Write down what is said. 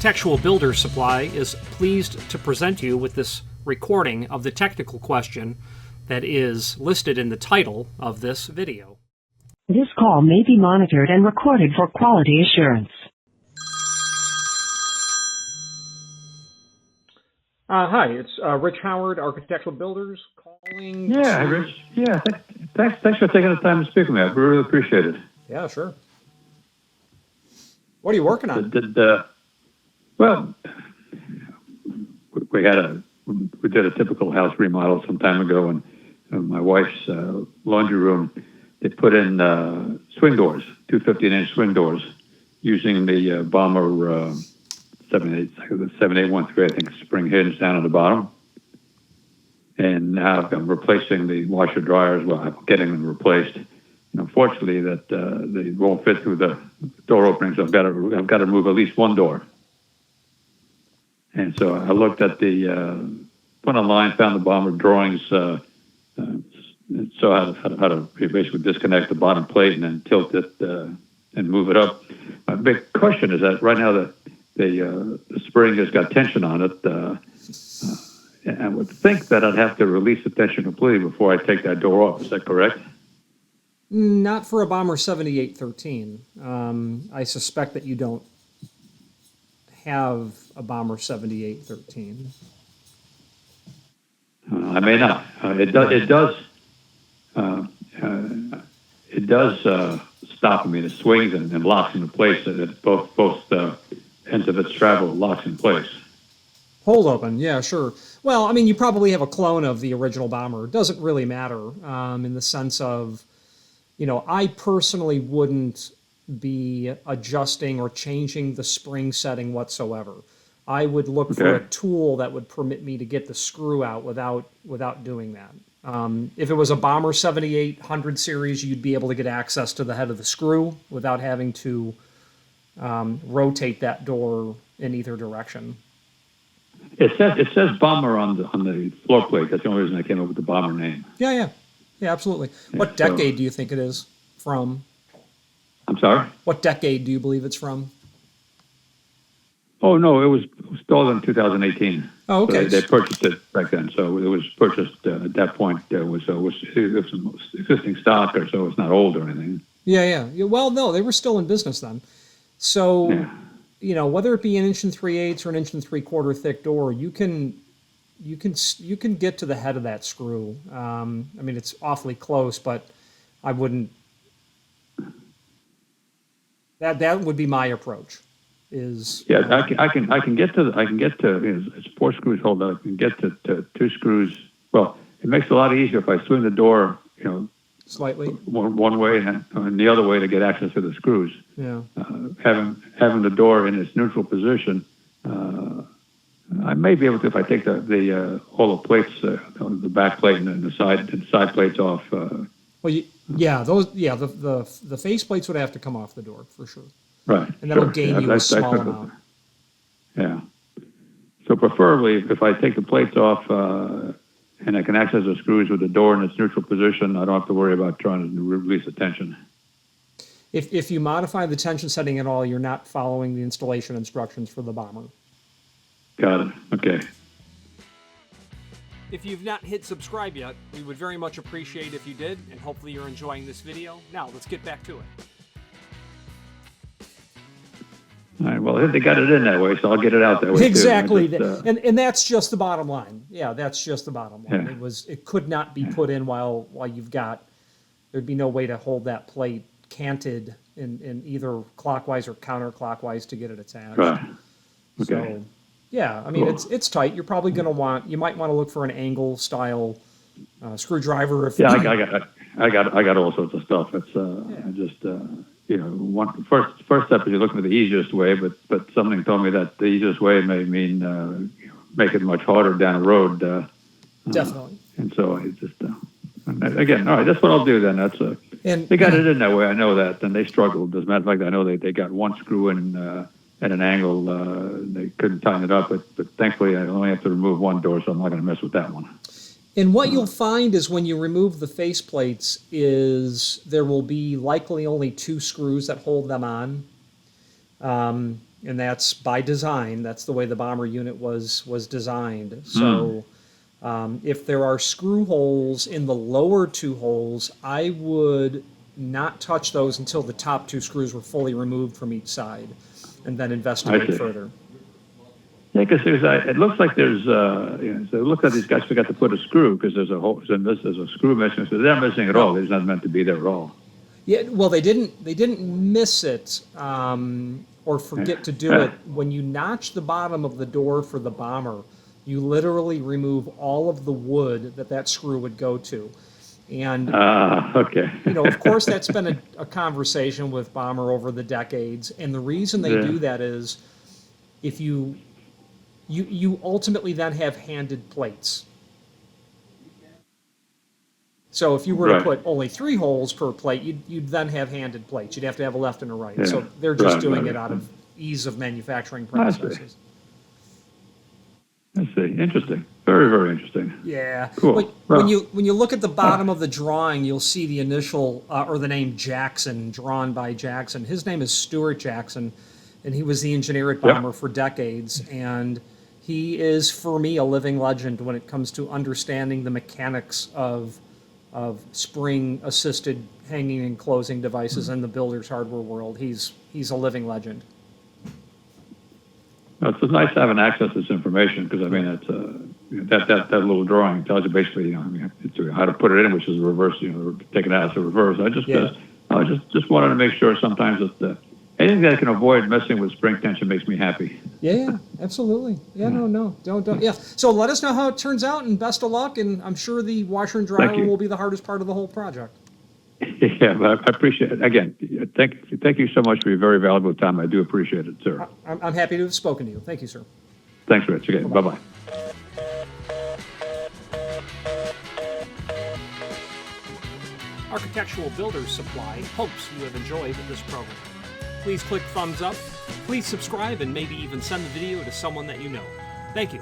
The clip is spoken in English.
Architectural Builders Supply is pleased to present you with this recording of the technical question that is listed in the title of this video. This call may be monitored and recorded for quality assurance. Hi, it's Rich Howard, Architectural Builders, calling. Yeah, Rich. Yeah, thanks for taking the time to speak with me. I really appreciate it. Yeah, sure. What are you working on? Well, we did a typical house remodel some time ago, and my wife's laundry room, they put in swing doors, two 15-inch swing doors, using the Bommer 7813, I think, spring hinge down at the bottom. And now I'm replacing the washer dryers. Well, I'm getting them replaced. And unfortunately, that they won't fit through the door openings. I've got to remove at least one door. And so I looked at went online, found the Bommer drawings, so how to basically disconnect the bottom plate and then tilt it and move it up. My big question is that right now the spring has got tension on it. I would think that I'd have to release the tension completely before I take that door off. Is that correct? Not for a Bommer 7813. I suspect that you don't have a Bomber 7813. I may not. It does stop me. It swings and locks into place. Both ends of its travel locks in place. Hold open, yeah, sure. Well, I mean, you probably have a clone of the original Bomber. It doesn't really matter in the sense of, I personally wouldn't be adjusting or changing the spring setting whatsoever. I would look for a tool that would permit me to get the screw out without doing that. If it was a Bomber 7800 series, you'd be able to get access to the head of the screw without having to rotate that door in either direction. It says Bomber on the floor plate. That's the only reason I came up with the Bomber name. Yeah, absolutely. What decade do you think it is from? I'm sorry? What decade do you believe it's from? Oh, no, it was installed in 2018. Oh, okay. So they purchased it back then. So it was purchased at that point. It was existing stock, or so it's not old or anything. Yeah. Well, no, they were still in business then. So, whether it be an 1 3/8 or an 1 3/4 thick door, you can get to the head of that screw. I mean, it's awfully close, but I wouldn't. That would be my approach. I can get to it's 4 screws hold up. I can get to 2 screws. Well, it makes it a lot easier if I swing the door, slightly one way and the other way to get access to the screws. Yeah. Having the door in its neutral position, I may be able to, if I take all the plates, the back plate and the side plates off. The face plates would have to come off the door for sure. Right. And that'll gain you a small amount. Yeah. So preferably, if I take the plates off and I can access the screws with the door in its neutral position, I don't have to worry about trying to release the tension. If you modify the tension setting at all, you're not following the installation instructions for the Bomber. Got it. Okay. If you've not hit subscribe yet, we would very much appreciate if you did, and hopefully you're enjoying this video. Now, let's get back to it. All right, well, they got it in that way, so I'll get it out that way. Exactly. And that's just the bottom line. Yeah, that's just the bottom line. Yeah. It could not be put in while there'd be no way to hold that plate canted in either clockwise or counterclockwise to get it attached. Right. Okay. So, yeah, I mean, it's tight. You're probably going to you might want to look for an angle style screwdriver. I got all sorts of stuff. It's first step is you're looking for the easiest way, but something told me that the easiest way may mean make it much harder down the road. Definitely. And so I just again, all right, that's what I'll do then. They got it in that way. I know that, and they struggled. As a matter of fact, I know they got one screw in at an angle. They couldn't tighten it up, but thankfully I only have to remove one door, so I'm not going to mess with that one. And what you'll find is when you remove the face plates is there will be likely only 2 screws that hold them on. and that's by design. That's the way the bomber unit was designed. So if there are screw holes in the lower two holes, I would not touch those until the top two screws were fully removed from each side, and then investigate further. Yeah, because it looks like there's, so it looks like these guys forgot to put a screw because there's a screw missing. So they're not missing at all. It's not meant to be there at all. Yeah, well, they didn't miss it or forget to do it. When you notch the bottom of the door for the bomber, you literally remove all of the wood that screw would go to. And, okay. Of course, that's been a conversation with Bomber over the decades. And the reason they do that is if you ultimately then have handed plates. So if you were to put only 3 holes per plate, you'd then have handed plates. You'd have to have a left and a right. Yeah. So they're just doing it out of ease of manufacturing processes. I see. Interesting. Very, very interesting. Yeah. Cool. When you look at the bottom of the drawing, you'll see the initial or the name Jackson drawn by Jackson. His name is Stuart Jackson, and he was the engineer at Bomber for decades. And he is, for me, a living legend when it comes to understanding the mechanics of spring-assisted hanging and closing devices in the builder's hardware world. He's a living legend. It's nice having access to this information because I mean that little drawing tells you basically how to put it in, which is a reverse, take it out as a reverse. I just wanted to make sure sometimes that anything that can avoid messing with spring tension makes me happy. Yeah, absolutely. Yeah, no, don't. Yeah. So let us know how it turns out, and best of luck. And I'm sure the washer and dryer will be the hardest part of the whole project. Yeah, but I appreciate it. Again, thank you so much for your very valuable time. I do appreciate it, sir. I'm happy to have spoken to you. Thank you, sir. Thanks, Rich. Okay, bye-bye. Architectural Builders Supply hopes you have enjoyed this program. Please click thumbs up, please subscribe, and maybe even send the video to someone that you know. Thank you.